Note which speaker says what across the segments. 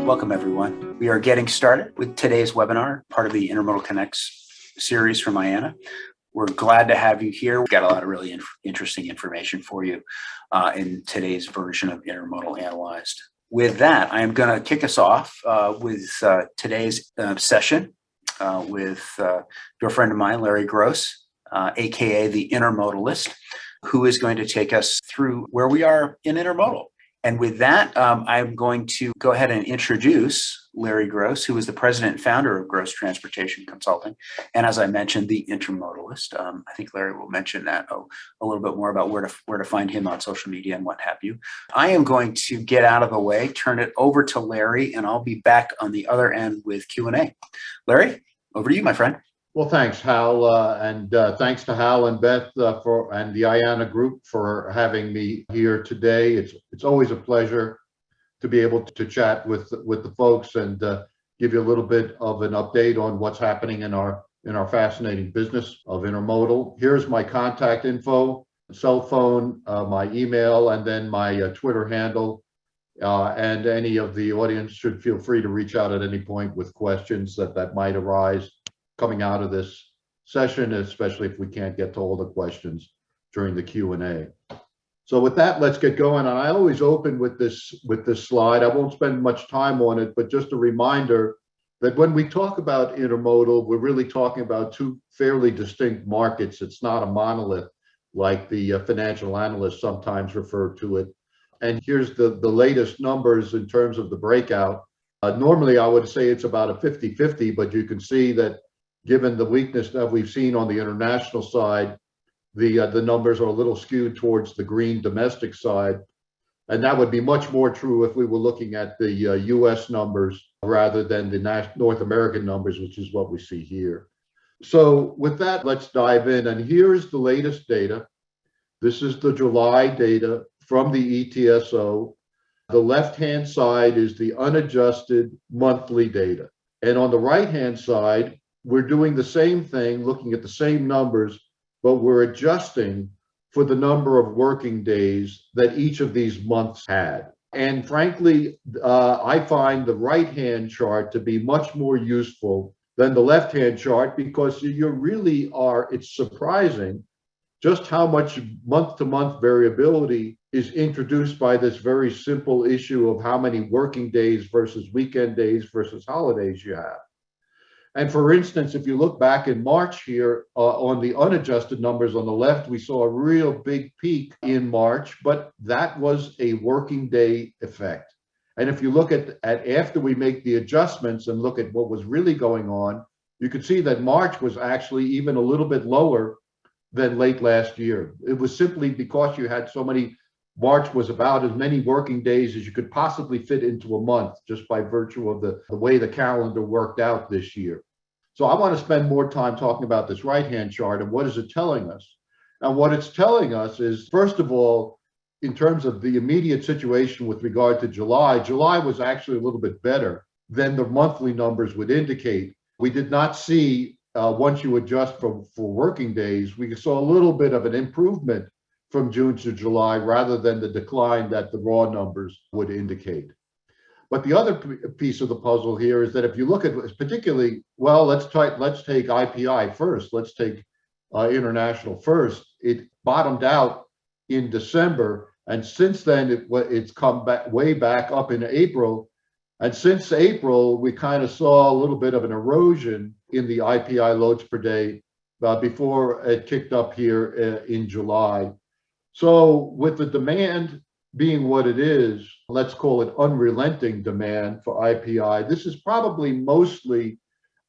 Speaker 1: Welcome, everyone. We are getting started with today's webinar, part of the Intermodal Connects series from IANA. We're glad to have you here. We've got a lot of really interesting information for you in today's version of Intermodal Analyzed. With that, I am going to kick us off with today's session with your friend of mine, Larry Gross, aka the Intermodalist, who is going to take us through where we are in intermodal. And with that, I'm going to go ahead and introduce Larry Gross, who is the president and founder of Gross Transportation Consulting. And as I mentioned, the Intermodalist. I think Larry will mention that a little bit more about where to find him on social media and what have you. I am going to get out of the way, turn it over to Larry, and I'll be back on the other end with Q&A. Larry, over to you, my friend.
Speaker 2: Well, thanks, Hal, and thanks to Hal and Beth and the IANA group for having me here today. It's always a pleasure to be able to chat with the folks and give you a little bit of an update on what's happening in our fascinating business of intermodal. Here's my contact info, cell phone, my email, and then my Twitter handle. And any of the audience should feel free to reach out at any point with questions that might arise coming out of this session, especially if we can't get to all the questions during the Q&A. So with that, let's get going. And I always open with this slide. I won't spend much time on it, but just a reminder that when we talk about intermodal, we're really talking about two fairly distinct markets. It's not a monolith like the financial analysts sometimes refer to it. And here's the latest numbers in terms of the breakout. Normally, I would say it's about a 50-50, but you can see that given the weakness that we've seen on the international side, the numbers are a little skewed towards the green domestic side. And that would be much more true if we were looking at the US numbers rather than the North American numbers, which is what we see here. So with that, let's dive in. And here's the latest data. This is the July data from the ETSO. The left-hand side is the unadjusted monthly data. And on the right-hand side, we're doing the same thing, looking at the same numbers, but we're adjusting for the number of working days that each of these months had. And frankly, I find the right-hand chart to be much more useful than the left-hand chart because you really are, it's surprising just how much month-to-month variability is introduced by this very simple issue of how many working days versus weekend days versus holidays you have. And for instance, if you look back in March here on the unadjusted numbers on the left, we saw a real big peak in March, but that was a working day effect. And if you look at after we make the adjustments and look at what was really going on, you could see that March was actually even a little bit lower than late last year. It was simply because you had so many, March was about as many working days as you could possibly fit into a month, just by virtue of the way the calendar worked out this year. So I want to spend more time talking about this right-hand chart and what is it telling us? And what it's telling us is, first of all, in terms of the immediate situation with regard to July, July was actually a little bit better than the monthly numbers would indicate. We did not see, once you adjust for working days, we saw a little bit of an improvement from June to July rather than the decline that the raw numbers would indicate. But the other piece of the puzzle here is that if you look at particularly, well, let's take IPI first. Let's take international first. It bottomed out in December, and since then it's come back way back up in April. And since April, we kind of saw a little bit of an erosion in the IPI loads per day before it kicked up here in July. So with the demand being what it is, let's call it unrelenting demand for IPI, this is probably mostly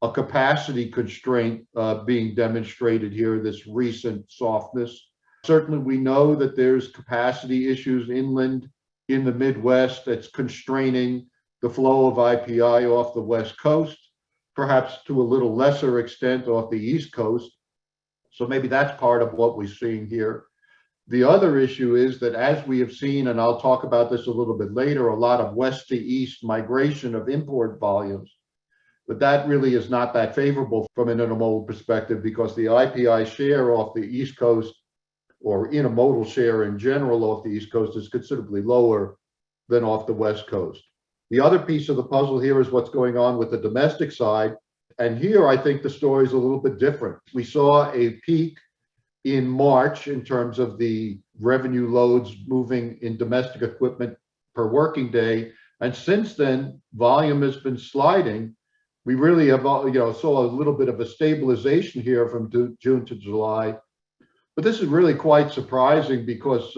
Speaker 2: a capacity constraint being demonstrated here, this recent softness. Certainly we know that there's capacity issues inland in the Midwest that's constraining the flow of IPI off the West Coast, perhaps to a little lesser extent off the East Coast. So maybe that's part of what we're seeing here. The other issue is that, as we have seen, and I'll talk about this a little bit later, a lot of west to east migration of import volumes. But that really is not that favorable from an intermodal perspective because the IPI share off the East Coast, or intermodal share in general off the East Coast, is considerably lower than off the West Coast. The other piece of the puzzle here is what's going on with the domestic side. And here, I think the story is a little bit different. We saw a peak in March in terms of the revenue loads moving in domestic equipment per working day. And since then, volume has been sliding. We really have, saw a little bit of a stabilization here from June to July. But this is really quite surprising because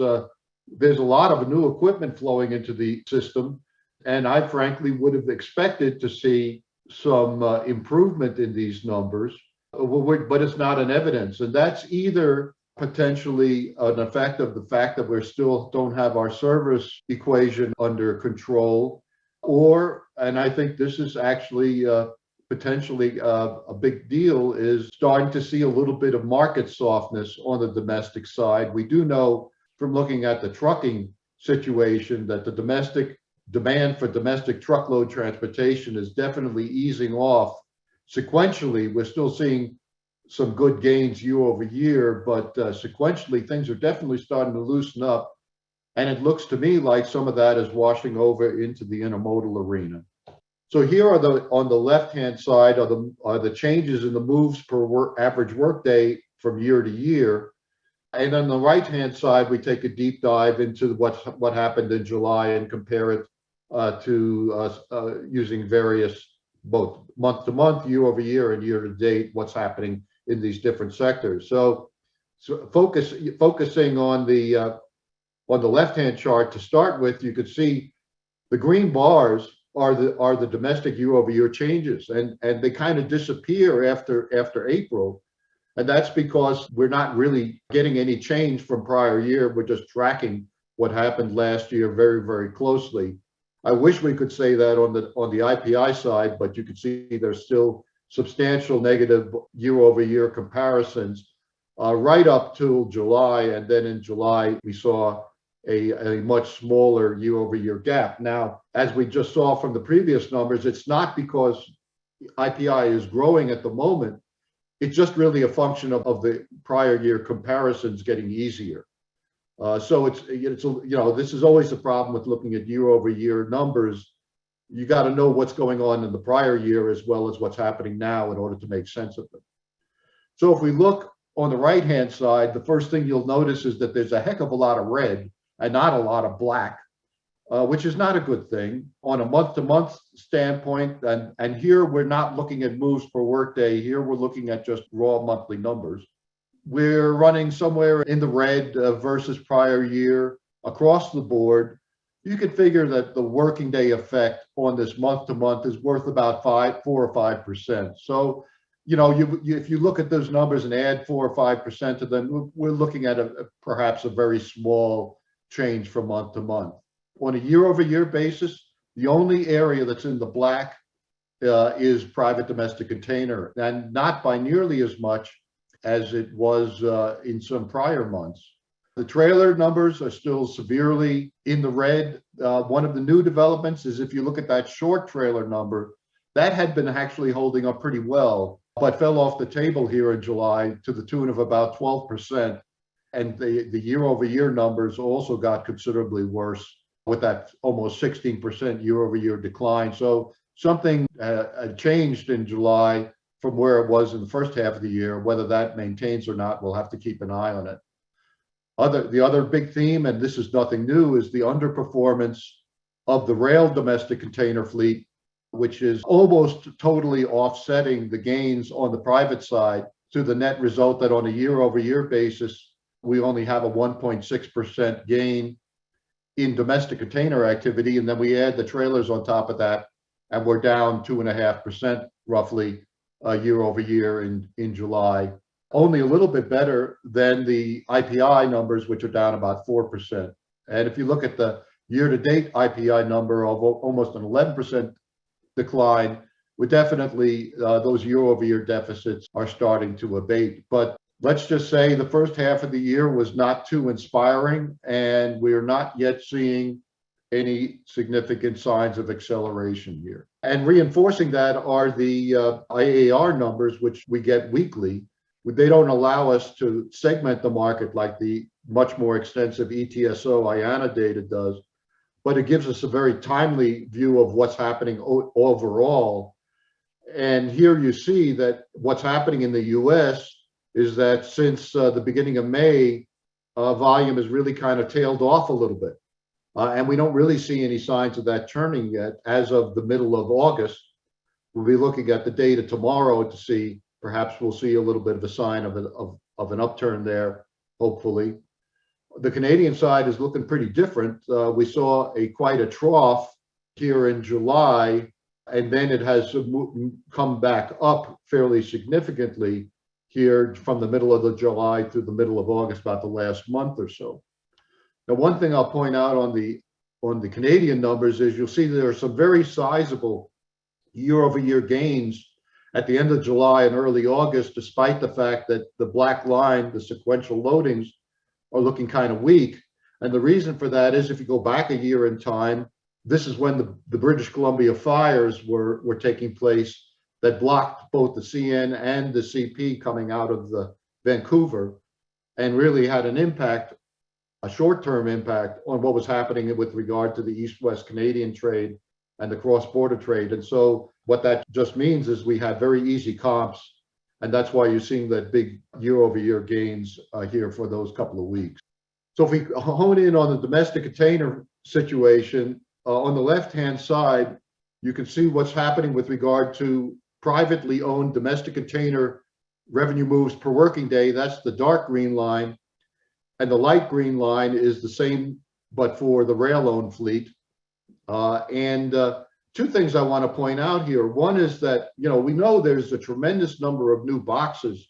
Speaker 2: there's a lot of new equipment flowing into the system. And I frankly would have expected to see some improvement in these numbers, but it's not an evidence. And that's either potentially an effect of the fact that we still don't have our service equation under control, or, and I think this is actually potentially a big deal, is starting to see a little bit of market softness on the domestic side. We do know from looking at the trucking situation that the domestic demand for domestic truckload transportation is definitely easing off sequentially. We're still seeing some good gains year over year, but sequentially things are definitely starting to loosen up. And it looks to me like some of that is washing over into the intermodal arena. So here are on the left-hand side are the changes in the moves per average workday from year to year. And on the right-hand side, we take a deep dive into what happened in July and compare it to using various both month to month, year over year, and year to date, what's happening in these different sectors. So focusing on the left-hand chart to start with, you could see the green bars are the domestic year over year changes, and they kind of disappear after April. And that's because we're not really getting any change from prior year. We're just tracking what happened last year very, very closely. I wish we could say that on the IPI side, but you can see there's still substantial negative year over year comparisons right up till July. And then in July, we saw a much smaller year over year gap. Now, as we just saw from the previous numbers, it's not because IPI is growing at the moment. It's just really a function of the prior year comparisons getting easier. So it's this is always a problem with looking at year over year numbers. You got to know what's going on in the prior year as well as what's happening now in order to make sense of them. So if we look on the right hand side, the first thing you'll notice is that there's a heck of a lot of red and not a lot of black, which is not a good thing on a month to month standpoint. And here we're not looking at moves per workday. Here we're looking at just raw monthly numbers. We're running somewhere in the red versus prior year across the board. You could figure that the working day effect on this month to month is worth about 4 or 5%. So, if you look at those numbers and add 4 or 5% to them, we're looking at perhaps a very small change from month to month. On a year over year basis, the only area that's in the black is private domestic container, and not by nearly as much as it was in some prior months. The trailer numbers are still severely in the red. One of the new developments is if you look at that short trailer number, that had been actually holding up pretty well, but fell off the table here in July to the tune of about 12%. And the year over year numbers also got considerably worse with that almost 16% year over year decline. So something changed in July from where it was in the first half of the year. Whether that maintains or not, we'll have to keep an eye on it. The other big theme, and this is nothing new, is the underperformance of the rail domestic container fleet, which is almost totally offsetting the gains on the private side, to the net result that on a year over year basis, we only have a 1.6% gain in domestic container activity. And then we add the trailers on top of that, and we're down 2.5% roughly year over year in July. Only a little bit better than the IPI numbers, which are down about 4%. And if you look at the year-to-date IPI number of almost an 11% decline, we definitely, those year-over-year deficits are starting to abate. But let's just say the first half of the year was not too inspiring, and we're not yet seeing any significant signs of acceleration here. And reinforcing that are the IAR numbers, which we get weekly. They don't allow us to segment the market like the much more extensive ETSO IANA data does. but it gives us a very timely view of what's happening overall. And here you see that what's happening in the US is that since the beginning of May, volume has really kind of tailed off a little bit. And we don't really see any signs of that turning yet. As of the middle of August, we'll be looking at the data tomorrow to see, perhaps we'll see a little bit of a sign of an upturn there, hopefully. The Canadian side is looking pretty different. We saw quite a trough here in July, and then it has come back up fairly significantly here from the middle of July through the middle of August, about the last month or so. Now, one thing I'll point out on the Canadian numbers is you'll see there are some very sizable year-over-year gains at the end of July and early August, despite the fact that the black line, the sequential loadings, are looking kind of weak. And the reason for that is if you go back a year in time, this is when the British Columbia fires were taking place that blocked both the CN and the CP coming out of the Vancouver, and really had an impact, a short-term impact on what was happening with regard to the East-West Canadian trade and the cross-border trade. And so what that just means is we have very easy comps, and that's why you're seeing that big year-over-year gains here for those couple of weeks. So if we hone in on the domestic container situation, on the left-hand side, you can see what's happening with regard to privately owned domestic container revenue moves per working day. That's the dark green line. And the light green line is the same, but for the rail-owned fleet. Two things I want to point out here. One is that, we know there's a tremendous number of new boxes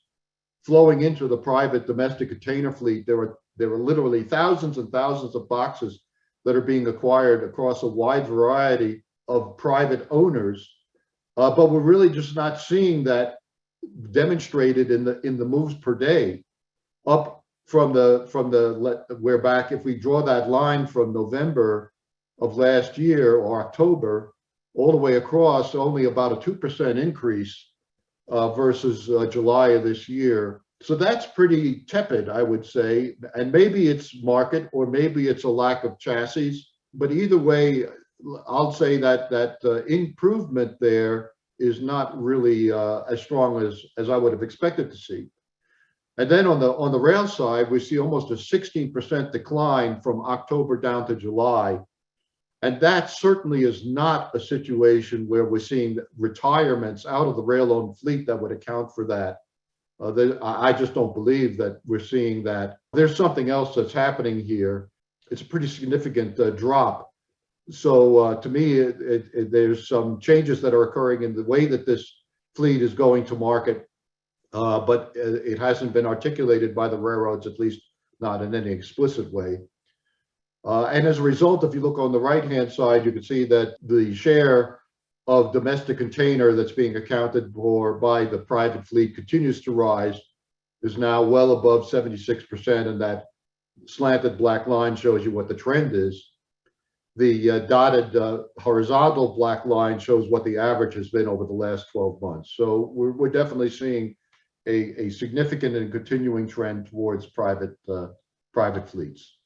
Speaker 2: flowing into the private domestic container fleet. There are literally thousands and thousands of boxes that are being acquired across a wide variety of private owners. But we're really just not seeing that demonstrated in the moves per day. Up from we're back, if we draw that line from November of last year or October all the way across, only about a 2% increase versus July of this year. So that's pretty tepid, I would say. And maybe it's market, or maybe it's a lack of chassis. But either way, I'll say that improvement there is not really as strong as I would have expected to see. And then on the rail side, we see almost a 16% decline from October down to July. And that certainly is not a situation where we're seeing retirements out of the rail-owned fleet that would account for that. I just don't believe that we're seeing that. There's something else that's happening here. It's a pretty significant drop. So to me, there's some changes that are occurring in the way that this fleet is going to market, but it hasn't been articulated by the railroads, at least not in any explicit way. And as a result, if you look on the right-hand side, you can see that the share of domestic container that's being accounted for by the private fleet continues to rise, is now well above 76%, and that slanted black line shows you what the trend is. The dotted horizontal black line shows what the average has been over the last 12 months. So we're definitely seeing a significant and continuing trend towards private fleets.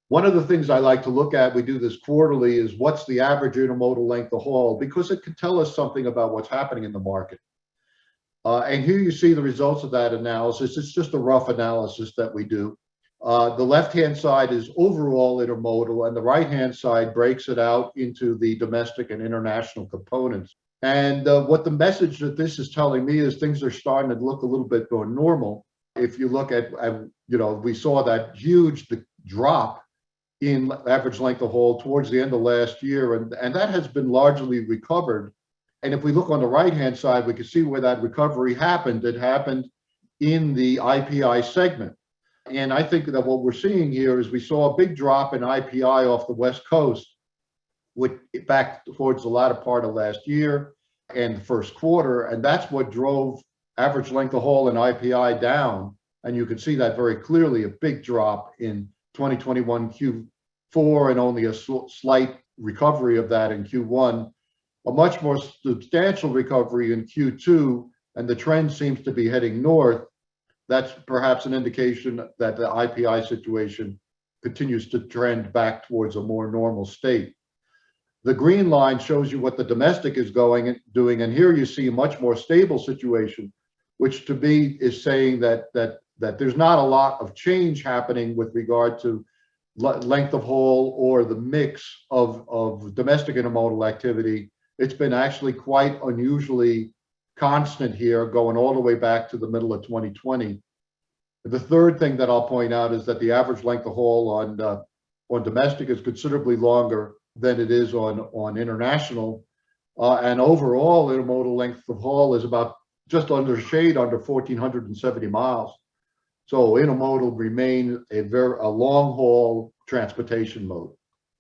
Speaker 2: One of the things I like to look at, we do this quarterly, is what's the average intermodal length of haul, because it can tell us something about what's happening in the market. And here you see the results of that analysis. It's just a rough analysis that we do. The left-hand side is overall intermodal, and the right-hand side breaks it out into the domestic and international components. And what the message that this is telling me is things are starting to look a little bit more normal. If you look at we saw that huge drop in average length of haul towards the end of last year, and that has been largely recovered. And if we look on the right-hand side, we can see where that recovery happened. It happened in the IPI segment. And I think that what we're seeing here is we saw a big drop in IPI off the West Coast, back towards the latter part of last year and the first quarter, and that's what drove average length of haul and IPI down. And you can see that very clearly, a big drop in 2021 Q4 and only a slight recovery of that in Q1, a much more substantial recovery in Q2, and the trend seems to be heading north. That's perhaps an indication that the IPI situation continues to trend back towards a more normal state. The green line shows you what the domestic is doing, and here you see a much more stable situation, which to me is saying that there's not a lot of change happening with regard to length of haul or the mix of domestic intermodal activity. It's been actually quite unusually constant here, going all the way back to the middle of 2020. The third thing that I'll point out is that the average length of haul on domestic is considerably longer than it is on international, and overall intermodal length of haul is about just under 1,470 miles. So intermodal remain a long haul transportation mode.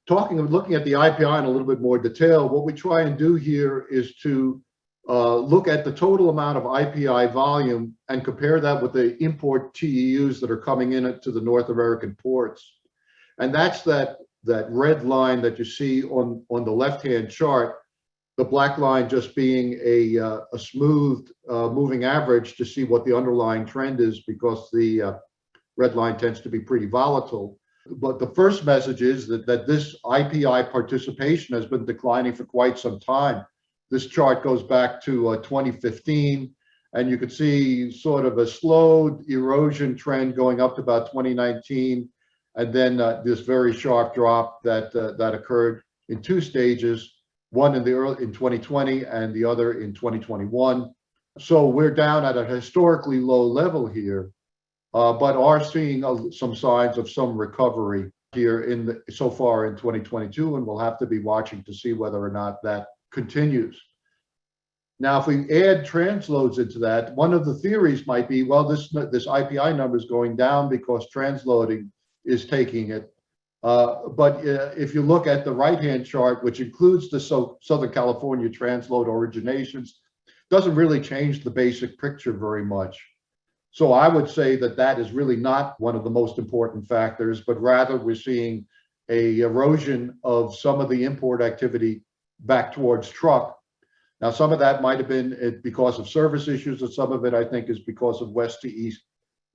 Speaker 2: Looking at the IPI in a little bit more detail, what we try and do here is to look at the total amount of IPI volume and compare that with the import TEUs that are coming in to the North American ports. And that's that red line that you see on the left-hand chart, the black line just being a smooth moving average to see what the underlying trend is, because the red line tends to be pretty volatile. But the first message is that this IPI participation has been declining for quite some time. This chart goes back to 2015, and you can see sort of a slow erosion trend going up to about 2019, and then this very sharp drop that occurred in two stages, one in 2020 and the other in 2021. So we're down at a historically low level here, but are seeing some signs of some recovery here so far in 2022, and we'll have to be watching to see whether or not that continues. Now, if we add transloads into that, one of the theories might be, well, this IPI number is going down because transloading is taking it. But if you look at the right-hand chart, which includes the Southern California transload originations, doesn't really change the basic picture very much. So I would say that is really not one of the most important factors, but rather we're seeing a erosion of some of the import activity back towards truck. Now, some of that might have been because of service issues, and some of it, I think, is because of west to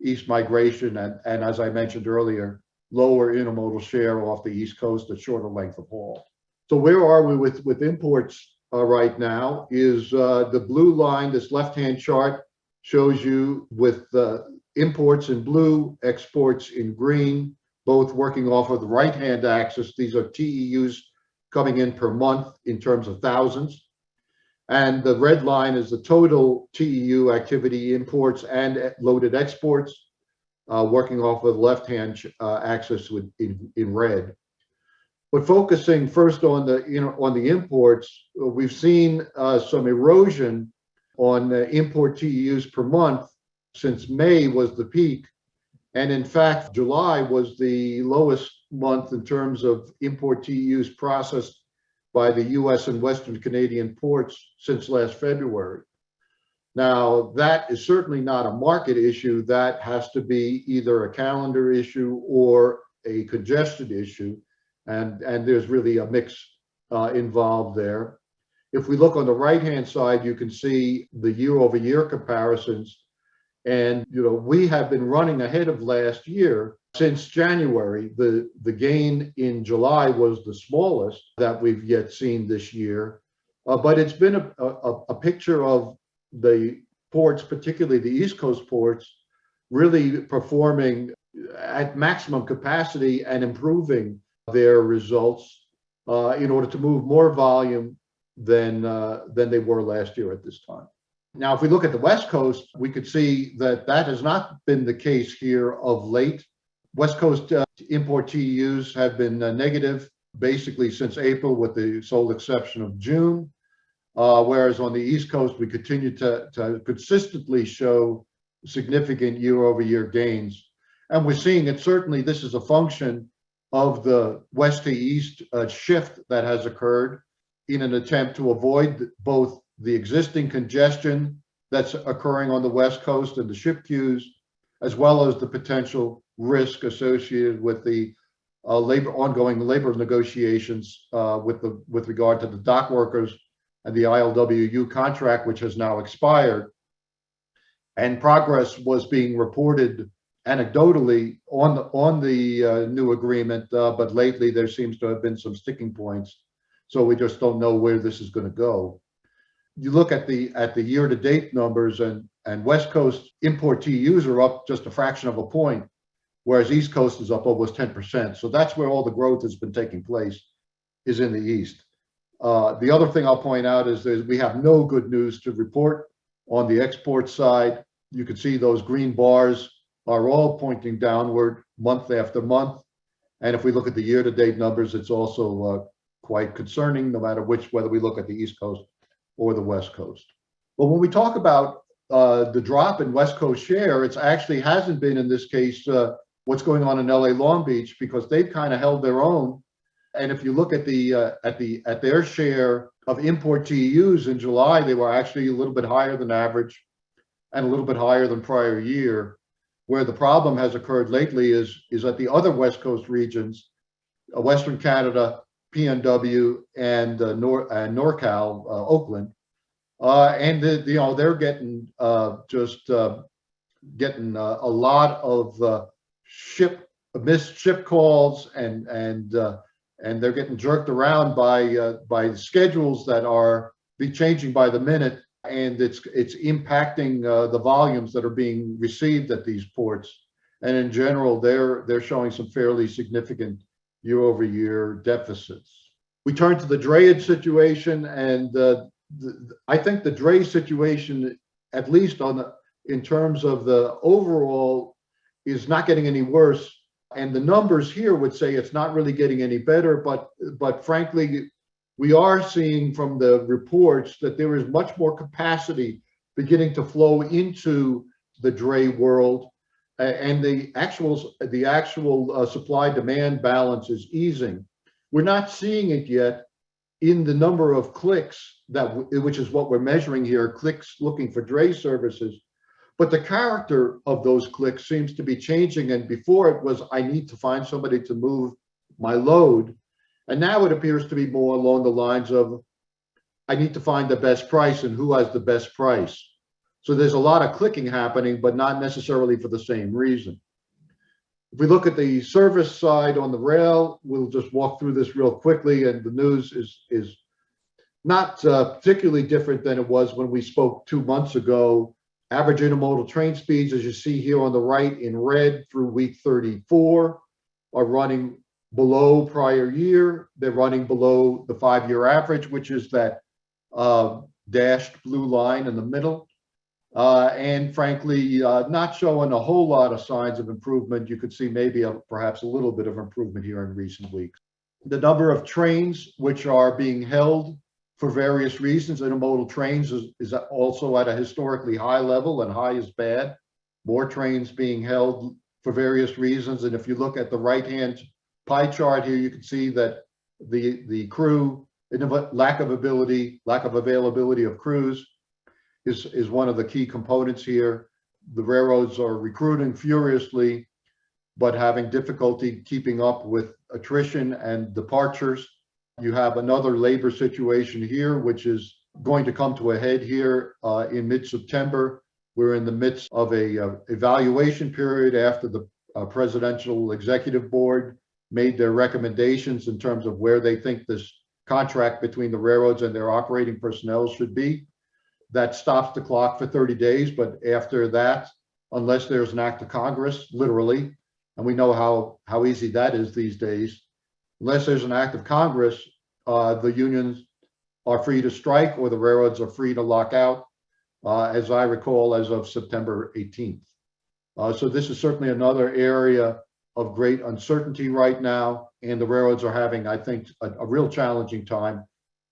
Speaker 2: east migration, and as I mentioned earlier, lower intermodal share off the East Coast at shorter length of haul. So where are we with imports right now is the blue line. This left-hand chart shows you with imports in blue, exports in green, both working off of the right-hand axis. These are TEUs coming in per month in terms of thousands. And the red line is the total TEU activity, imports and loaded exports, working off of the left-hand axis in red. But focusing first on the imports, we've seen some erosion on import TEUs per month since May was the peak. And in fact, July was the lowest month in terms of import TEUs processed by the US and Western Canadian ports since last February. Now, that is certainly not a market issue. That has to be either a calendar issue or a congestion issue. And there's really a mix involved there. If we look on the right-hand side, you can see the year-over-year comparisons. And we have been running ahead of last year since January. The gain in July was the smallest that we've yet seen this year. But it's been a picture of the ports, particularly the East Coast ports, really performing at maximum capacity and improving their results in order to move more volume than they were last year at this time. Now, if we look at the West Coast, we could see that has not been the case here of late. West Coast import TEUs have been negative basically since April, with the sole exception of June. Whereas on the East Coast, we continue to consistently show significant year-over-year gains. And we're seeing it, certainly this is a function of the west to east shift that has occurred in an attempt to avoid both the existing congestion that's occurring on the West Coast and the ship queues, as well as the potential risk associated with the ongoing labor negotiations with regard to the dock workers and the ILWU contract, which has now expired. And progress was being reported anecdotally on the new agreement, but lately there seems to have been some sticking points. So we just don't know where this is going to go. You look at the year-to-date numbers, and West Coast import TEUs are up just a fraction of a point, whereas East Coast is up almost 10%. So that's where all the growth has been taking place, is in the East. The other thing I'll point out is that we have no good news to report on the export side. You can see those green bars are all pointing downward month after month. And if we look at the year-to-date numbers, it's also quite concerning, no matter whether we look at the East Coast or the West Coast. But when we talk about the drop in West Coast share, it actually hasn't been, in this case, what's going on in LA Long Beach, because they've kind of held their own. And if you look at their share of import TEUs in July, they were actually a little bit higher than average and a little bit higher than prior year. Where the problem has occurred lately is at the other West Coast regions, Western Canada, PNW, and NorCal, Oakland, and they're getting getting a lot of missed ship calls, and they're getting jerked around by schedules that are changing by the minute, and it's impacting the volumes that are being received at these ports. And in general, they're showing some fairly significant year-over-year deficits. We turn to the drayage situation, and I think the drayage situation, at least in terms of the overall, is not getting any worse. And the numbers here would say it's not really getting any better, but frankly, we are seeing from the reports that there is much more capacity beginning to flow into the dray world, and the actual supply-demand balance is easing. We're not seeing it yet in the number of clicks, which is what we're measuring here, clicks looking for dray services. But the character of those clicks seems to be changing. And before it was, I need to find somebody to move my load. And now it appears to be more along the lines of, I need to find the best price and who has the best price. So there's a lot of clicking happening, but not necessarily for the same reason. If we look at the service side on the rail, we'll just walk through this real quickly. And the news is not particularly different than it was when we spoke 2 months ago. Average intermodal train speeds, as you see here on the right in red through week 34, are running below prior year. They're running below the 5-year average, which is that dashed blue line in the middle. And frankly, not showing a whole lot of signs of improvement. You could see maybe perhaps a little bit of improvement here in recent weeks. The number of trains which are being held for various reasons, intermodal trains is also at a historically high level, and high is bad. More trains being held for various reasons. And if you look at the right-hand pie chart here, you can see that the crew, lack of availability of crews is one of the key components here. The railroads are recruiting furiously, but having difficulty keeping up with attrition and departures. You have another labor situation here, which is going to come to a head here in mid-September. We're in the midst of a evaluation period after the Presidential Executive Board made their recommendations in terms of where they think this contract between the railroads and their operating personnel should be. That stops the clock for 30 days, but after that, unless there's an act of Congress, literally, and we know how easy that is these days, unless there's an act of Congress, the unions are free to strike, or the railroads are free to lock out, as I recall, as of September 18th. So this is certainly another area of great uncertainty right now, and the railroads are having, I think, a real challenging time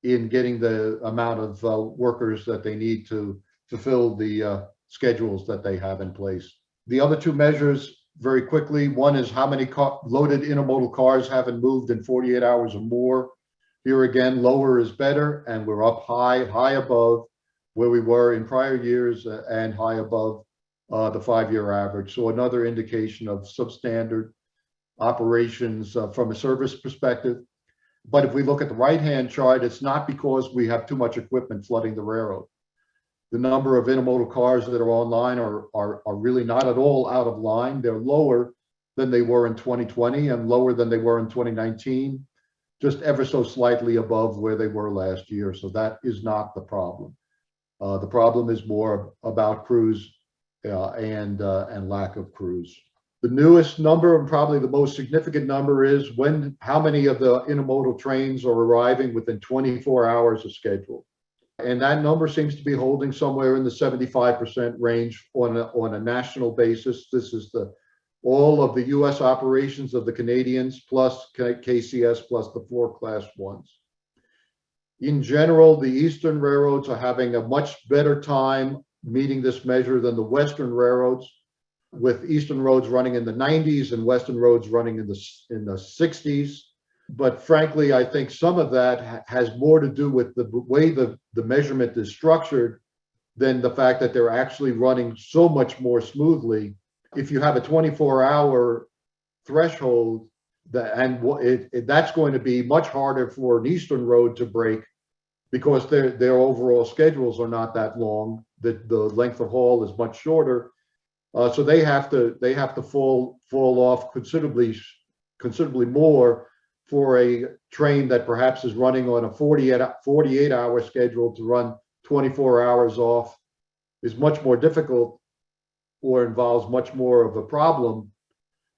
Speaker 2: in getting the amount of workers that they need to fulfill the schedules that they have in place. The other two measures, very quickly, one is how many loaded intermodal cars haven't moved in 48 hours or more. Here again, lower is better, and we're up high above where we were in prior years, and high above the 5-year average. So another indication of substandard operations from a service perspective. But if we look at the right-hand chart, it's not because we have too much equipment flooding the railroad. The number of intermodal cars that are online are really not at all out of line. They're lower than they were in 2020 and lower than they were in 2019, just ever so slightly above where they were last year. So that is not the problem. The problem is more about crews and lack of crews. The newest number, and probably the most significant number, is how many of the intermodal trains are arriving within 24 hours of schedule. And that number seems to be holding somewhere in the 75% range on a national basis. This is all of the US operations of the Canadians plus KCS plus the 4 Class 1s. In general, the Eastern railroads are having a much better time meeting this measure than the Western railroads, with Eastern roads running in the 90s and Western roads running in the 60s. But frankly, I think some of that has more to do with the way the measurement is structured than the fact that they're actually running so much more smoothly. If you have a 24-hour threshold, that's going to be much harder for an Eastern road to break because their overall schedules are not that long. The length of haul is much shorter. So they have to fall off considerably more for a train that perhaps is running on a 48-hour schedule to run 24 hours off is much more difficult or involves much more of a problem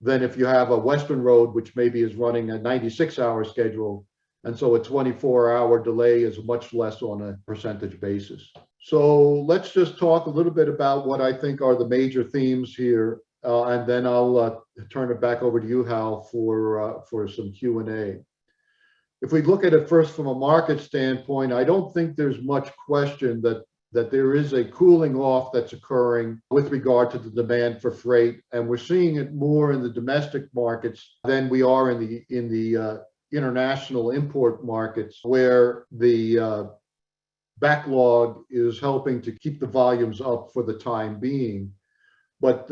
Speaker 2: than if you have a Western road, which maybe is running a 96-hour schedule. And so a 24-hour delay is much less on a percentage basis. So let's just talk a little bit about what I think are the major themes here. And then I'll turn it back over to you, Hal, for some Q&A. If we look at it first from a market standpoint, I don't think there's much question that there is a cooling off that's occurring with regard to the demand for freight. And we're seeing it more in the domestic markets than we are in the international import markets, where the backlog is helping to keep the volumes up for the time being. But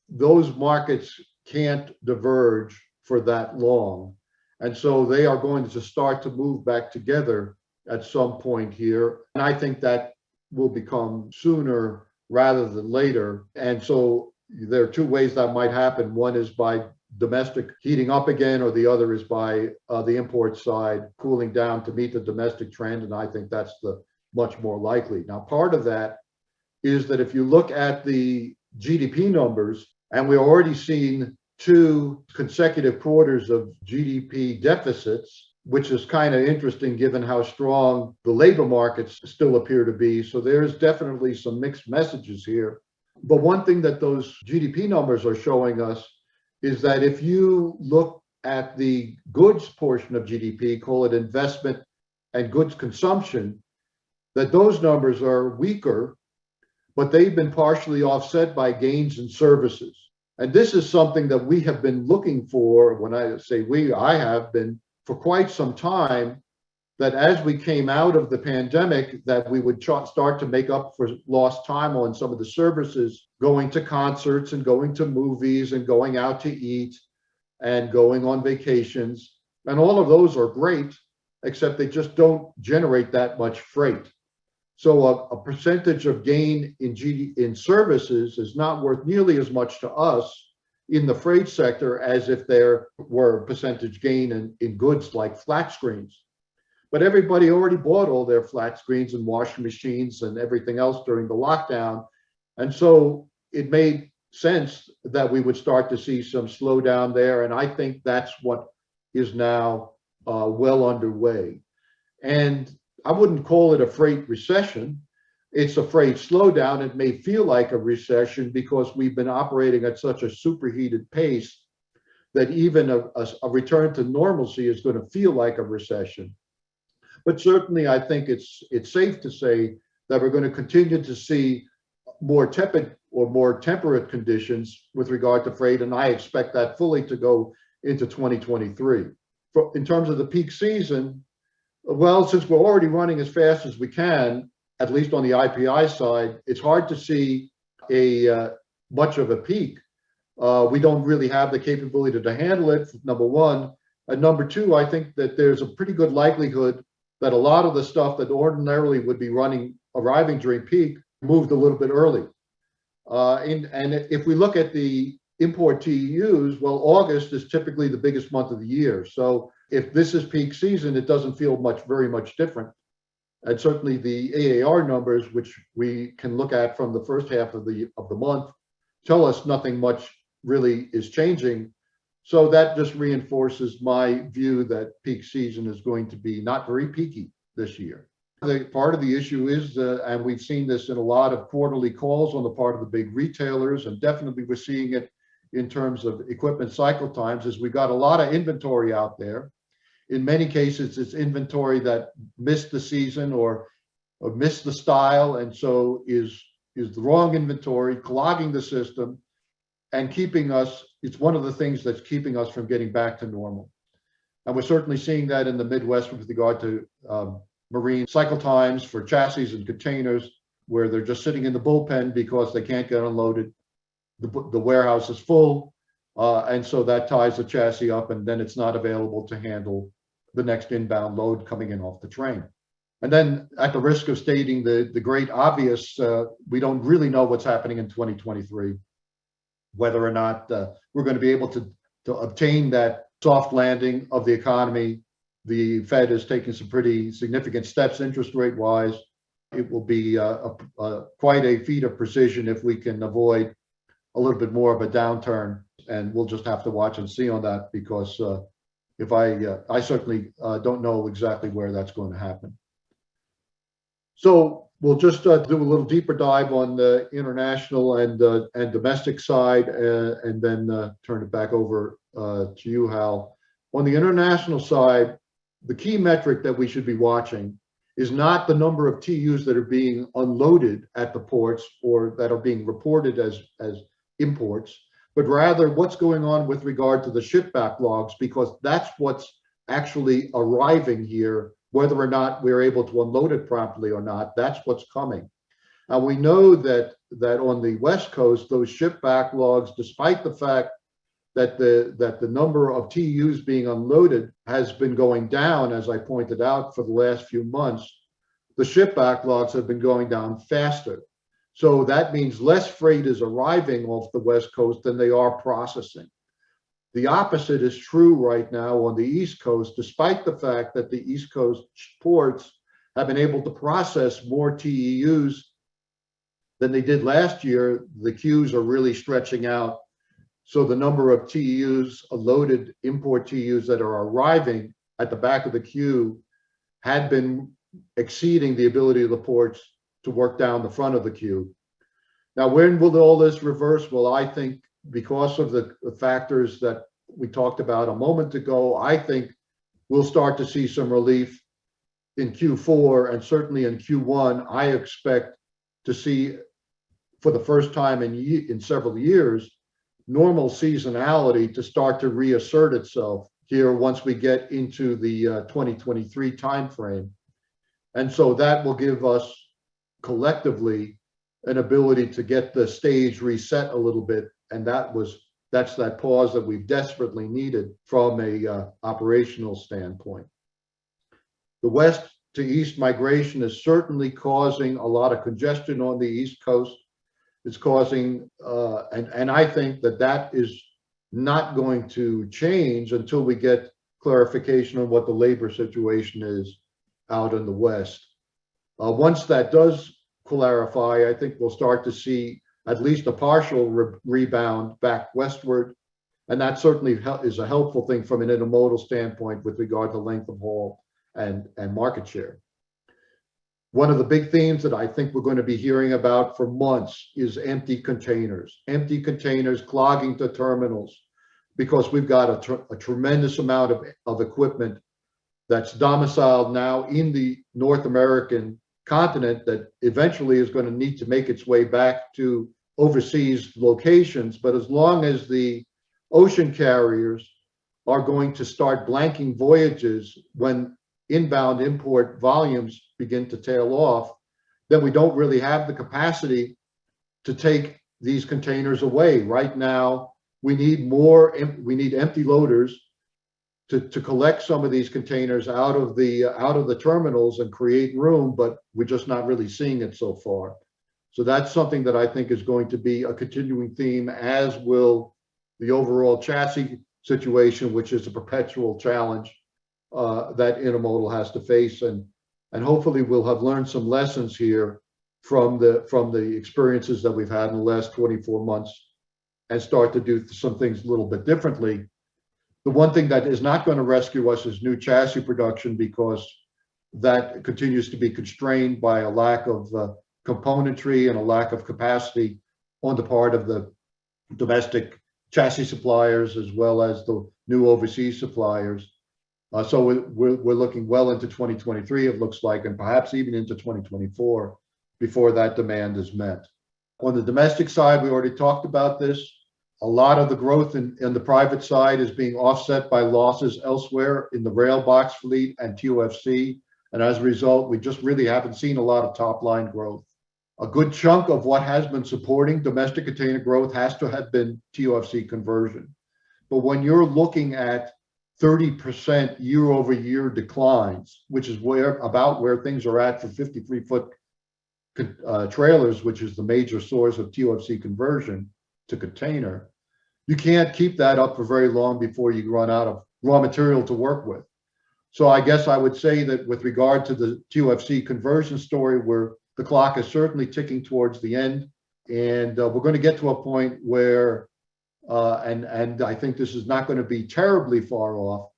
Speaker 2: those markets can't diverge for that long. And so they are going to start to move back together at some point here. And I think that will become sooner rather than later. And so there are two ways that might happen. One is by domestic heating up again, or the other is by the import side cooling down to meet the domestic trend. And I think that's the much more likely. Now, part of that is that if you look at the GDP numbers, and we're already seeing 2 consecutive quarters of GDP deficits, which is kind of interesting given how strong the labor markets still appear to be. So there's definitely some mixed messages here. But one thing that those GDP numbers are showing us is that if you look at the goods portion of GDP, call it investment and goods consumption, that those numbers are weaker, but they've been partially offset by gains in services. And this is something that we have been looking for. When I say we, I have been for quite some time, that as we came out of the pandemic, that we would start to make up for lost time on some of the services, going to concerts and going to movies and going out to eat and going on vacations. And all of those are great, except they just don't generate that much freight. So a percentage of gain in services is not worth nearly as much to us in the freight sector as if there were a percentage gain in goods like flat screens. But everybody already bought all their flat screens and washing machines and everything else during the lockdown. And so it made sense that we would start to see some slowdown there. And I think that's what is now well underway. And I wouldn't call it a freight recession. It's a freight slowdown. It may feel like a recession because we've been operating at such a superheated pace that even a return to normalcy is going to feel like a recession. But certainly, I think it's safe to say that we're going to continue to see more tepid or more temperate conditions with regard to freight, and I expect that fully to go into 2023. In terms of the peak season, well, since we're already running as fast as we can, at least on the IPI side, it's hard to see much of a peak. We don't really have the capability to handle it, number one. And number two, I think that there's a pretty good likelihood that a lot of the stuff that ordinarily would be running arriving during peak moved a little bit early. And if we look at the import TEUs, well, August is typically the biggest month of the year. So if this is peak season, it doesn't feel very much different. And certainly the AAR numbers, which we can look at from the first half of the month, tell us nothing much really is changing. So that just reinforces my view that peak season is going to be not very peaky this year. Part of the issue is, and we've seen this in a lot of quarterly calls on the part of the big retailers, and definitely we're seeing it in terms of equipment cycle times, is we got a lot of inventory out there. In many cases, it's inventory that missed the season or missed the style, and so is the wrong inventory, clogging the system and keeping us, it's one of the things that's keeping us from getting back to normal. And we're certainly seeing that in the Midwest with regard to marine cycle times for chassis and containers, where they're just sitting in the bullpen because they can't get unloaded. The warehouse is full, and so that ties the chassis up, and then it's not available to handle the next inbound load coming in off the train. And then, at the risk of stating the great obvious, we don't really know what's happening in 2023, whether or not we're going to be able to obtain that soft landing of the economy. The Fed is taking some pretty significant steps interest rate wise. It will be quite a feat of precision if we can avoid a little bit more of a downturn, and we'll just have to watch and see on that, because I certainly don't know exactly where that's going to happen. So we'll just do a little deeper dive on the international and domestic side, and then turn it back over to you, Hal. On the international side, the key metric that we should be watching is not the number of TEUs that are being unloaded at the ports or that are being reported as imports, but rather what's going on with regard to the ship backlogs, because that's what's actually arriving here, whether or not we're able to unload it properly or not. That's what's coming. Now we know that on the West Coast, those ship backlogs, despite the fact that the number of TEUs being unloaded has been going down, as I pointed out, for the last few months, the ship backlogs have been going down faster. So that means less freight is arriving off the West Coast than they are processing. The opposite is true right now on the East Coast, despite the fact that the East Coast ports have been able to process more TEUs than they did last year. The queues are really stretching out. So the number of TEUs, loaded import TEUs that are arriving at the back of the queue had been exceeding the ability of the ports to work down the front of the queue. Now, when will all this reverse? Well, I think because of the factors that we talked about a moment ago, I think we'll start to see some relief in Q4, and certainly in Q1. I expect to see, for the first time in several years, normal seasonality to start to reassert itself here once we get into the 2023 timeframe. And so that will give us collectively an ability to get the stage reset a little bit, and that's that pause that we've desperately needed from a operational standpoint. The west to east migration is certainly causing a lot of congestion on the East Coast. It's causing, and I think that is not going to change until we get clarification on what the labor situation is out in the West. Once that does clarify, I think we'll start to see at least a partial rebound back westward. And that certainly is a helpful thing from an intermodal standpoint with regard to length of haul and market share. One of the big themes that I think we're going to be hearing about for months is empty containers clogging the terminals, because we've got a tremendous amount of equipment that's domiciled now in the North American continent that eventually is going to need to make its way back to overseas locations. But as long as the ocean carriers are going to start blanking voyages when inbound import volumes begin to tail off, then we don't really have the capacity to take these containers away. Right now, we need empty loaders to collect some of these containers out of the terminals and create room, but we're just not really seeing it so far. So that's something that I think is going to be a continuing theme, as will the overall chassis situation, which is a perpetual challenge that intermodal has to face, and hopefully we'll have learned some lessons here from the experiences that we've had in the last 24 months and start to do some things a little bit differently. The one thing that is not going to rescue us is new chassis production, because that continues to be constrained by a lack of componentry and a lack of capacity on the part of the domestic chassis suppliers, as well as the new overseas suppliers. So we're looking well into 2023, it looks like, and perhaps even into 2024 before that demand is met. On the domestic side, we already talked about this. A lot of the growth in the private side is being offset by losses elsewhere in the rail box fleet and TOFC. And as a result, we just really haven't seen a lot of top line growth. A good chunk of what has been supporting domestic container growth has to have been TOFC conversion. But when you're looking at 30% year-over-year declines, which is about where things are at for 53-foot trailers, which is the major source of TOFC conversion to container, you can't keep that up for very long before you run out of raw material to work with. So I guess I would say that with regard to the TOFC conversion story, where the clock is certainly ticking towards the end, and we're going to get to a point where, and I think this is not going to be terribly far off,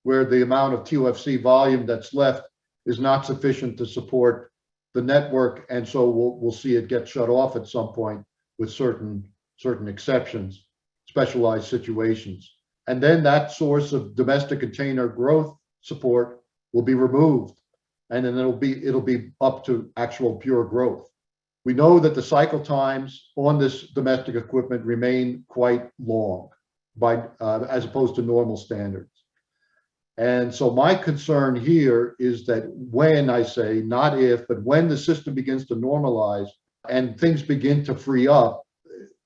Speaker 2: where the amount of TOFC volume that's left is not sufficient to support the network, and so we'll see it get shut off at some point with certain exceptions, specialized situations. And then that source of domestic container growth support will be removed, and then it'll be up to actual pure growth. We know that the cycle times on this domestic equipment remain quite long as opposed to normal standards. And so my concern here is that when, I say not if, but when the system begins to normalize and things begin to free up,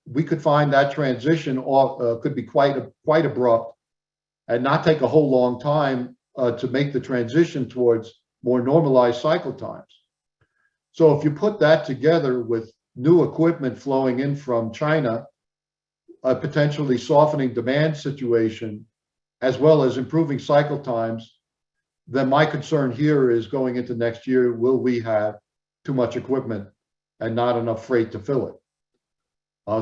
Speaker 2: we could find that transition could be quite abrupt and not take a whole long time to make the transition towards more normalized cycle times. So if you put that together with new equipment flowing in from China, a potentially softening demand situation, as well as improving cycle times, then my concern here is going into next year, will we have too much equipment and not enough freight to fill it?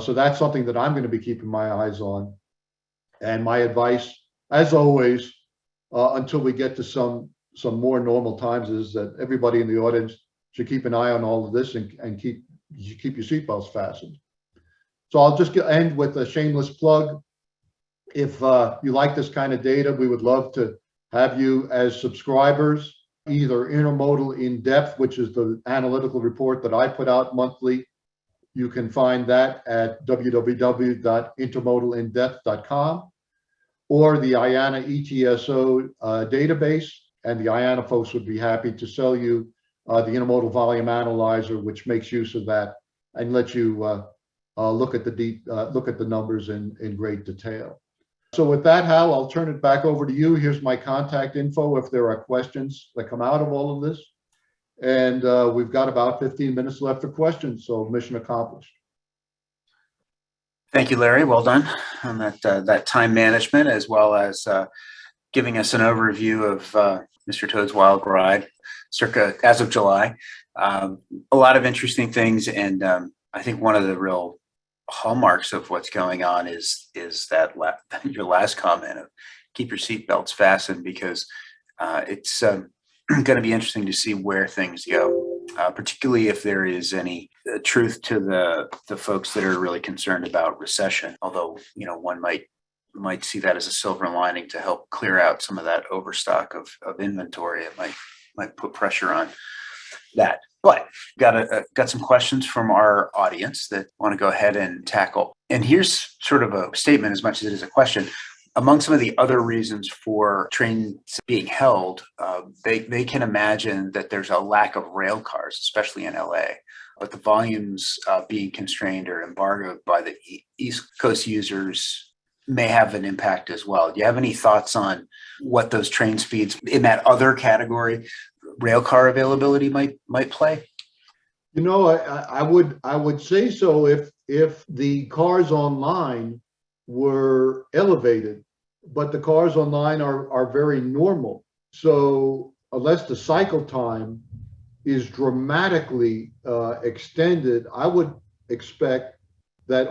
Speaker 2: So that's something that I'm going to be keeping my eyes on. And my advice, as always, until we get to some more normal times, is that everybody in the audience should keep an eye on all of this and keep your seatbelts fastened. So I'll just end with a shameless plug. If you like this kind of data, we would love to have you as subscribers, either Intermodal In-Depth, which is the analytical report that I put out monthly. You can find that at www.intermodalindepth.com, or the IANA ETSO database, and the IANA folks would be happy to sell you the Intermodal Volume Analyzer, which makes use of that and lets you look at the numbers in great detail. So with that, Hal, I'll turn it back over to you. Here's my contact info if there are questions that come out of all of this. And we've got about 15 minutes left for questions, so mission accomplished.
Speaker 1: Thank you, Larry. Well done on that time management, as well as giving us an overview of Mr. Toad's wild ride, circa as of July. A lot of interesting things, and I think one of the real hallmarks of what's going on is that your last comment of keep your seatbelts fastened, because it's going to be interesting to see where things go, particularly if there is any truth to the folks that are really concerned about recession. Although, one might see that as a silver lining to help clear out some of that overstock of inventory. It might put pressure on that. But got some questions from our audience that I want to go ahead and tackle. And here's sort of a statement as much as it is a question. Among some of the other reasons for trains being held, they can imagine that there's a lack of rail cars, especially in LA, but the volumes being constrained or embargoed by the East Coast users may have an impact as well. Do you have any thoughts on what those train speeds in that other category, rail car availability might play?
Speaker 2: I would say so if the cars online were elevated, but the cars online are very normal. So unless the cycle time is dramatically extended, I would expect that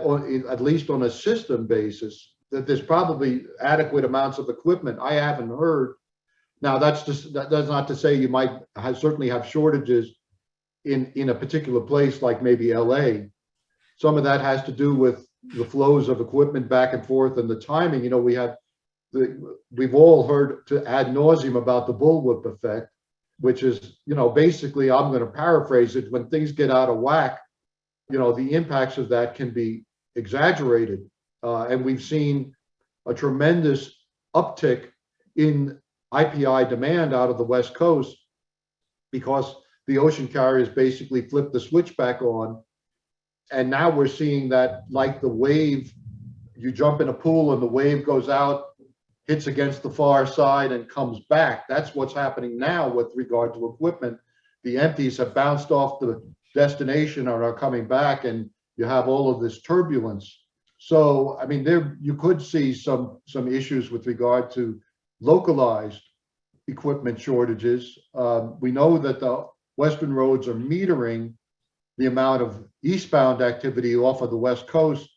Speaker 2: at least on a system basis, that there's probably adequate amounts of equipment. I haven't heard. Now, that's not to say you might certainly have shortages in a particular place like maybe LA. Some of that has to do with the flows of equipment back and forth and the timing. We've all heard to ad nauseum about the bullwhip effect, which is, basically, I'm going to paraphrase it, when things get out of whack, the impacts of that can be exaggerated. And we've seen a tremendous uptick in IPI demand out of the West Coast because the ocean carriers basically flipped the switch back on. And now we're seeing that, like the wave, you jump in a pool and the wave goes out, hits against the far side and comes back. That's what's happening now with regard to equipment. The empties have bounced off the destination and are coming back, and you have all of this turbulence. So, I mean, you could see some issues with regard to localized equipment shortages. We know that the Western roads are metering the amount of eastbound activity off of the West Coast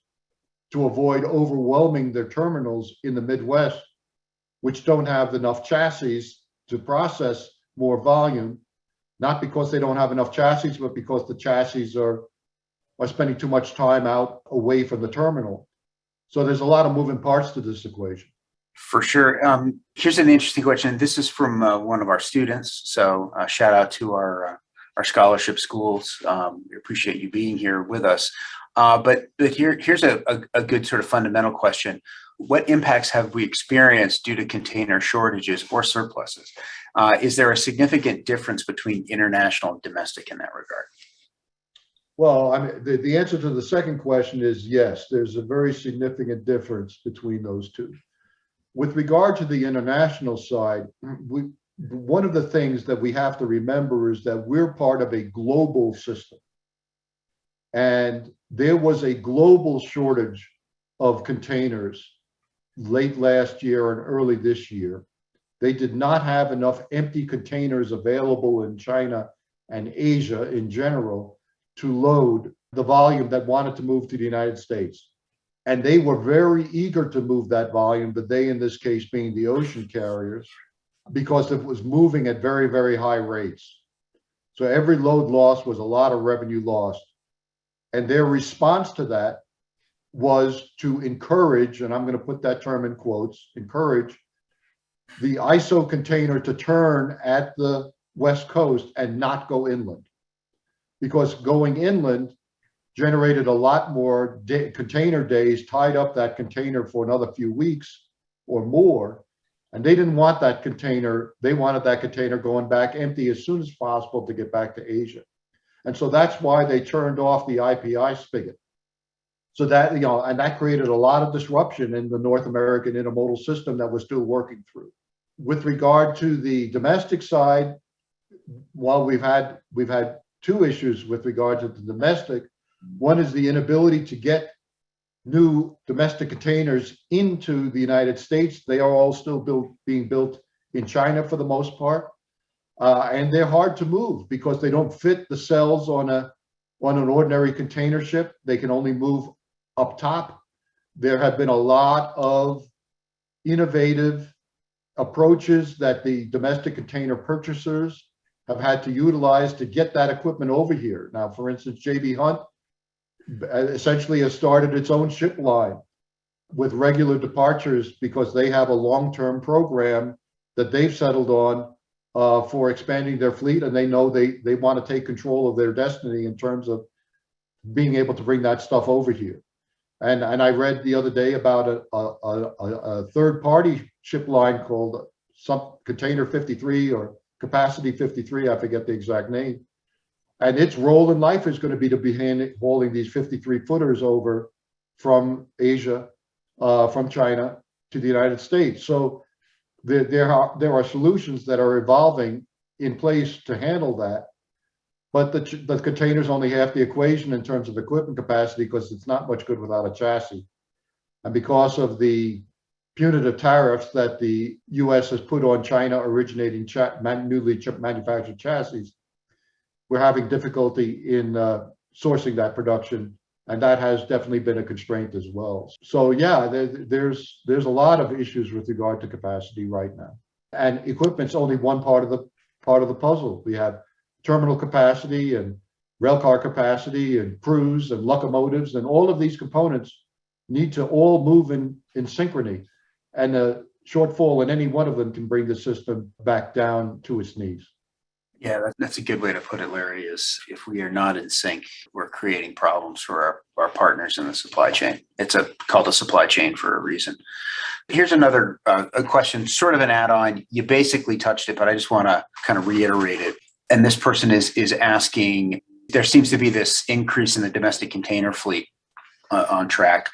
Speaker 2: to avoid overwhelming their terminals in the Midwest, which don't have enough chassis to process more volume, not because they don't have enough chassis, but because the chassis are spending too much time out away from the terminal. So there's a lot of moving parts to this equation.
Speaker 1: For sure. Here's an interesting question. This is from one of our students. So shout out to our scholarship schools. We appreciate you being here with us. But here's a good sort of fundamental question. What impacts have we experienced due to container shortages or surpluses? Is there a significant difference between international and domestic in that regard?
Speaker 2: Well, I mean, the answer to the second question is yes, there's a very significant difference between those two. With regard to the international side, one of the things that we have to remember is that we're part of a global system. And there was a global shortage of containers late last year and early this year. They did not have enough empty containers available in China and Asia in general to load the volume that wanted to move to the United States. And they were very eager to move that volume, but they, in this case, being the ocean carriers, because it was moving at very, very high rates. So every load loss was a lot of revenue lost. And their response to that was to encourage, and I'm going to put that term in quotes, encourage the ISO container to turn at the West Coast and not go inland. Because going inland generated a lot more container days, tied up that container for another few weeks or more. And they didn't want that container. They wanted that container going back empty as soon as possible to get back to Asia. And so that's why they turned off the IPI spigot. So that, and that created a lot of disruption in the North American intermodal system that we're still working through. With regard to the domestic side, while we've had two issues with regard to the domestic. One is the inability to get new domestic containers into the United States. They are all still being built in China for the most part. And they're hard to move because they don't fit the cells on an ordinary container ship. They can only move up top. There have been a lot of innovative approaches that the domestic container purchasers have had to utilize to get that equipment over here. Now, for instance, J.B. Hunt essentially has started its own ship line with regular departures because they have a long-term program that they've settled on for expanding their fleet, and they know they want to take control of their destiny in terms of being able to bring that stuff over here. And I read the other day about a third-party ship line called some Container 53 or Capacity 53, I forget the exact name. And its role in life is going to be hauling these 53-footers over from Asia from China to the United States. So there are solutions that are evolving in place to handle that. But the container's only half the equation in terms of equipment capacity because it's not much good without a chassis. And because of the punitive tariffs that the U.S. has put on China originating newly manufactured chassis, we're having difficulty in sourcing that production. And that has definitely been a constraint as well. So yeah, there's a lot of issues with regard to capacity right now. And equipment's only one part of the puzzle. We have terminal capacity and railcar capacity and crews and locomotives, and all of these components need to all move in synchrony. And a shortfall in any one of them can bring the system back down to its knees.
Speaker 1: Yeah, that's a good way to put it, Larry, is if we are not in sync, we're creating problems for our partners in the supply chain. It's called a supply chain for a reason. Here's another a question, sort of an add-on. You basically touched it, but I just want to kind of reiterate it. And this person is asking, there seems to be this increase in the domestic container fleet on track.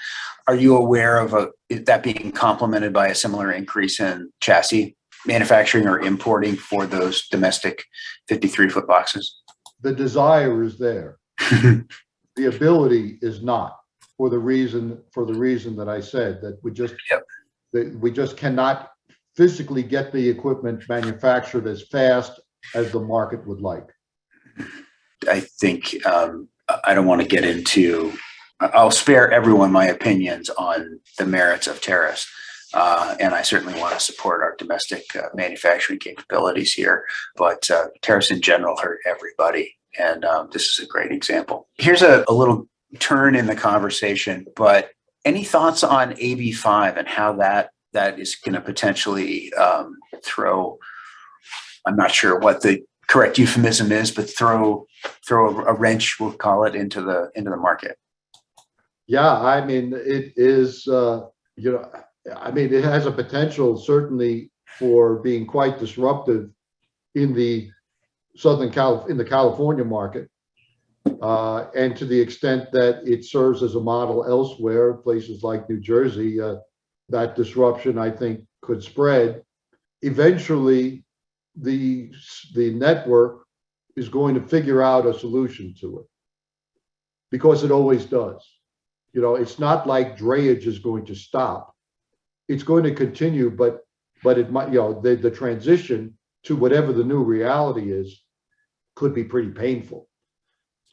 Speaker 1: Are you aware of that being complemented by a similar increase in chassis manufacturing or importing for those domestic 53-foot boxes?
Speaker 2: The desire is there. The ability is not, for the reason that I said, that we just cannot physically get the equipment manufactured as fast as the market would like.
Speaker 1: I think I don't want to get into. I'll spare everyone my opinions on the merits of tariffs. And I certainly want to support our domestic manufacturing capabilities here, but tariffs in general hurt everybody. And this is a great example. Here's a little turn in the conversation, but any thoughts on AB5 and how that is going to potentially throw, I'm not sure what the correct euphemism is, but throw a wrench, we'll call it, into the market.
Speaker 2: Yeah, I mean, it is, it has a potential certainly for being quite disruptive in the California market, and to the extent that it serves as a model elsewhere, places like New Jersey, that disruption I think could spread. Eventually, the network is going to figure out a solution to it, because it always does. It's not like drayage is going to stop. It's going to continue, but it might, the transition to whatever the new reality is could be pretty painful.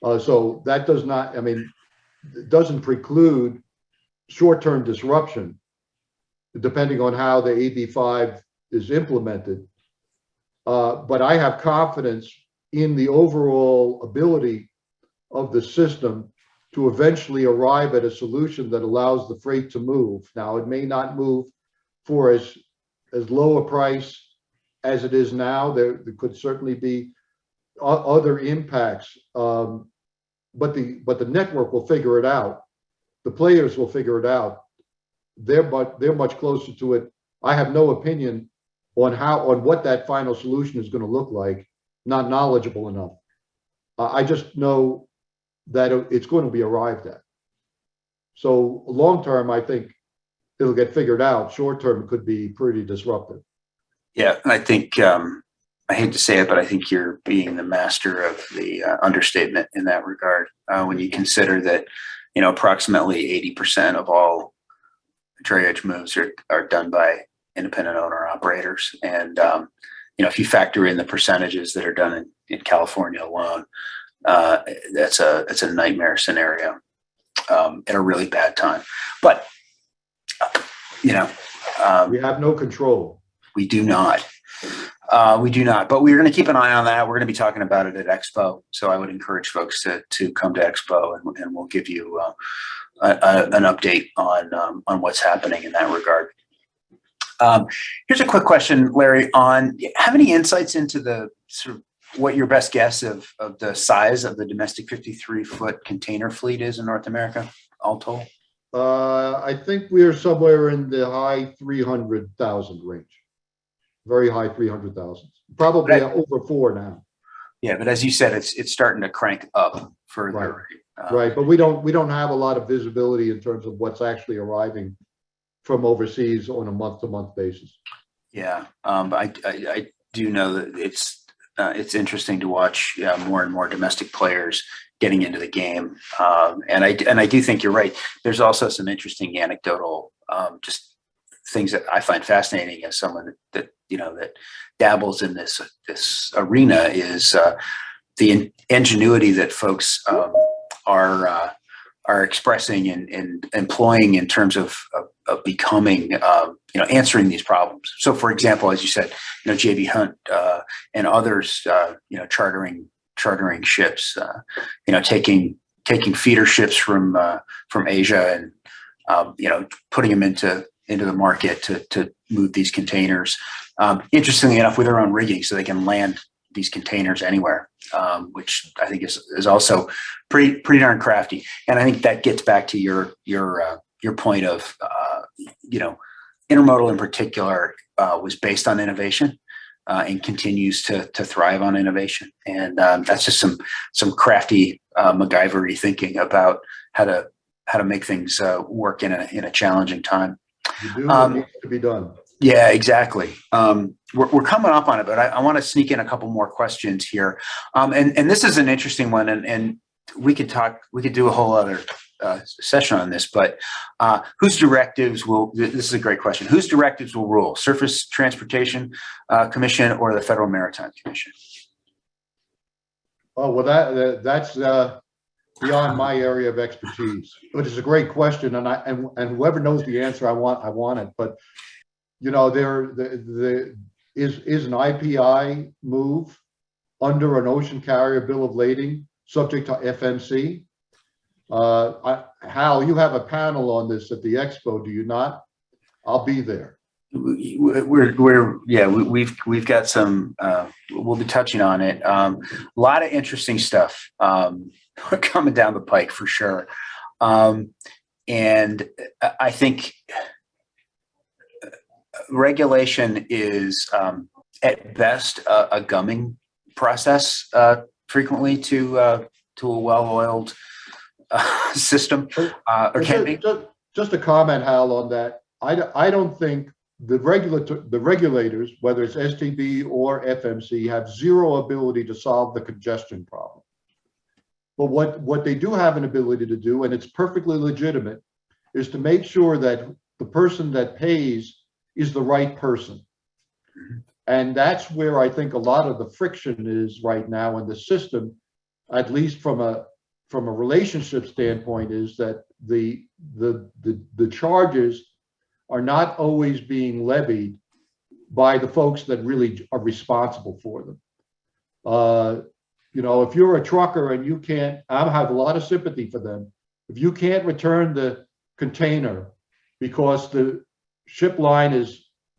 Speaker 2: So that doesn't preclude short-term disruption, depending on how the AB5 is implemented. But I have confidence in the overall ability of the system to eventually arrive at a solution that allows the freight to move. Now, it may not move for as low a price as it is now. There could certainly be other impacts, but the network will figure it out. The players will figure it out. They're much closer to it. I have no opinion on what that final solution is going to look like. Not knowledgeable enough. I just know that it's going to be arrived at. So long term, I think it'll get figured out. Short term could be pretty disruptive.
Speaker 1: Yeah, and I think I hate to say it, but I think you're being the master of the understatement in that regard. When you consider that, approximately 80% of all drayage moves are done by independent owner operators, and if you factor in the percentages that are done in California alone, that's a nightmare scenario at a really bad time. But we
Speaker 2: have no control.
Speaker 1: We do not. But we're going to keep an eye on that. We're going to be talking about it at Expo. So I would encourage folks to come to Expo, and we'll give you an update on what's happening in that regard. Here's a quick question, Larry, have any insights into the sort of what your best guess of the size of the domestic 53-foot container fleet is in North America, all told?
Speaker 2: I think we're somewhere in the high 300,000 range. Very high 300,000. Probably over 4 now. Yeah,
Speaker 1: but as you said, it's starting to crank up further.
Speaker 2: Right, but we don't have a lot of visibility in terms of what's actually arriving from overseas on a month-to-month basis.
Speaker 1: Yeah, I do know that it's interesting to watch more and more domestic players getting into the game, and I do think you're right. There's also some interesting anecdotal just things that I find fascinating as someone that dabbles in this arena is the ingenuity that folks are expressing and employing in terms of becoming, answering these problems. So, for example, as you said, J.B. Hunt and others, chartering ships, taking feeder ships from Asia and putting them into the market to move these containers. Interestingly enough, with their own rigging, so they can land these containers anywhere, which I think is also pretty darn crafty. And I think that gets back to your point of intermodal in particular was based on innovation and continues to thrive on innovation. And that's just some crafty MacGyver-y thinking about how to make things work in a challenging time.
Speaker 2: You do what needs to be done.
Speaker 1: Yeah, exactly. We're coming up on it, but I want to sneak in a couple more questions here. And this is an interesting one, and we could do a whole other session on this, but whose directives this is a great question. Whose directives will rule? Surface Transportation Commission or the Federal Maritime Commission?
Speaker 2: Oh, well, that's beyond my area of expertise, but it's a great question. And whoever knows the answer, I want it. But there is an IPI move under an ocean carrier bill of lading subject to FMC. Hal, you have a panel on this at the expo, do you not? I'll be there.
Speaker 1: We've got some. We'll be touching on it. A lot of interesting stuff coming down the pike for sure, and I think regulation is at best a gumming process frequently to a well-oiled system, or can be.
Speaker 2: Just a comment, Hal, on that. I don't think the regulators, whether it's STB or FMC, have zero ability to solve the congestion problem. But what they do have an ability to do, and it's perfectly legitimate, is to make sure that the person that pays is the right person. And that's where I think a lot of the friction is right now in the system, at least from a relationship standpoint, is that the charges are not always being levied by the folks that really are responsible for them. If you're a trucker and you can't, I have a lot of sympathy for them. If you can't return the container because the ship line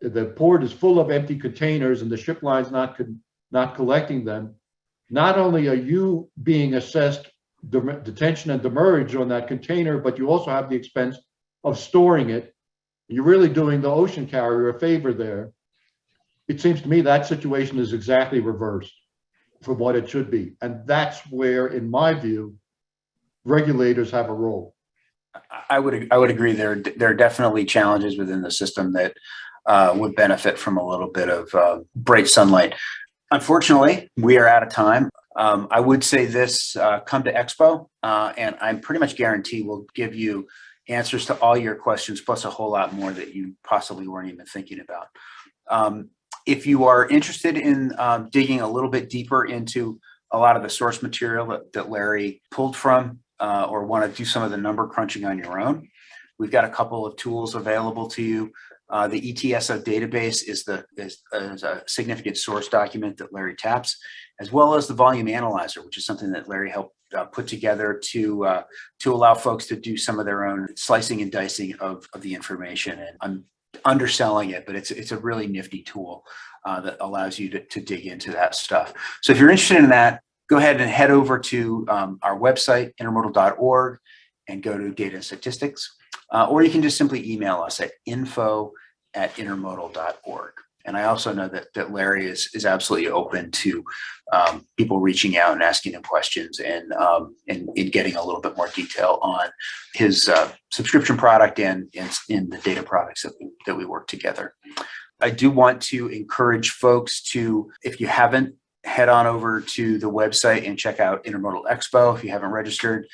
Speaker 2: the port is full of empty containers and the ship line's not collecting them, not only are you being assessed detention and demurrage on that container, but you also have the expense of storing it. You're really doing the ocean carrier a favor there. It seems to me that situation is exactly reversed from what it should be. And that's where, in my view, regulators have a role.
Speaker 1: I would agree. There are definitely challenges within the system that would benefit from a little bit of bright sunlight. Unfortunately, we are out of time. I would say this, come to Expo, and I'm pretty much guarantee we'll give you answers to all your questions, plus a whole lot more that you possibly weren't even thinking about. If you are interested in digging a little bit deeper into a lot of the source material that Larry pulled from, or want to do some of the number crunching on your own, we've got a couple of tools available to you. The ETSO database is a significant source document that Larry taps, as well as the Volume Analyzer, which is something that Larry helped put together to allow folks to do some of their own slicing and dicing of the information. And I'm underselling it, but it's a really nifty tool that allows you to dig into that stuff. So if you're interested in that, go ahead and head over to our website, intermodal.org, and go to data and statistics. Or you can just simply email us at info@intermodal.org. And I also know that Larry is absolutely open to people reaching out and asking him questions and getting a little bit more detail on his subscription product and in the data products that we work together. I do want to encourage folks to, if you haven't, head on over to the website and check out Intermodal Expo. If you haven't registered,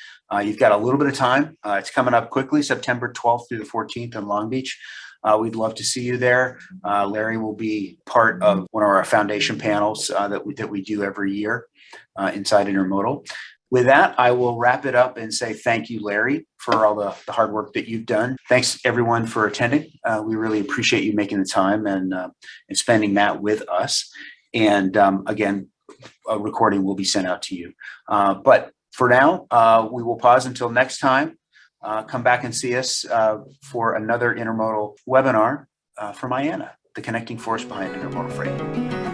Speaker 1: you've got a little bit of time. It's coming up quickly, September 12th through the 14th in Long Beach. We'd love to see you there. Larry will be part of one of our foundation panels that we do every year inside Intermodal. With that, I will wrap it up and say thank you, Larry, for all the hard work that you've done. Thanks, everyone, for attending. We really appreciate you making the time and spending that with us. And again, a recording will be sent out to you. But for now, we will pause until next time. Come back and see us for another intermodal webinar from IANA, the connecting force behind intermodal freight.